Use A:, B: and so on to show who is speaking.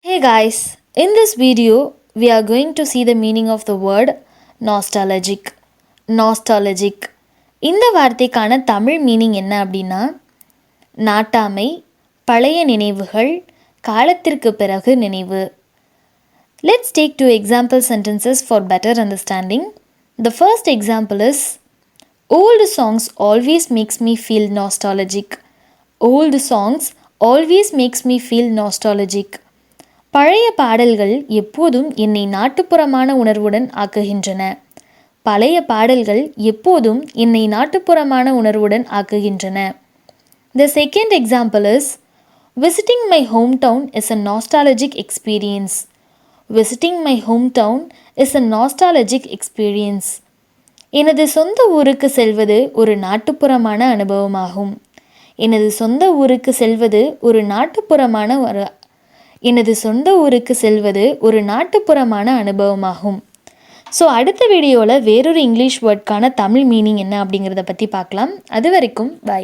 A: Hey guys, in this video we are going to see the meaning of the word nostalgic. Nostalgic. இந்த வார்த்தைக்கான Tamil meaning என்ன அப்படின்னா நாட்டாமை, பழைய நினைவுகள், காலத்திற்கு பிறகு நினைவு. Let's take two example sentences for better understanding. The first example is old songs always makes me feel nostalgic. Old songs always makes me feel nostalgic. பழைய பாடல்கள் எப்போதும் என்னை நாட்டுப்புறமான உணர்வுடன் ஆக்குகின்றன. பழைய பாடல்கள் எப்போதும் என்னை நாட்டுப்புறமான உணர்வுடன் ஆக்குகின்றன. The second example is visiting my hometown is a nostalgic experience. Visiting my hometown is a nostalgic experience. எனது சொந்த ஊருக்கு செல்வது ஒரு நாட்டுப்புறமான அனுபவமாகும். எனது சொந்த ஊருக்கு செல்வது ஒரு நாட்டுப்புறமான அனுபவமாகும். ஸோ அடுத்த வீடியோவில் வேறொரு இங்கிலீஷ் வேர்ட்கான தமிழ் மீனிங் என்ன அப்படிங்கிறத பற்றி பார்க்கலாம். அது வரைக்கும் பை.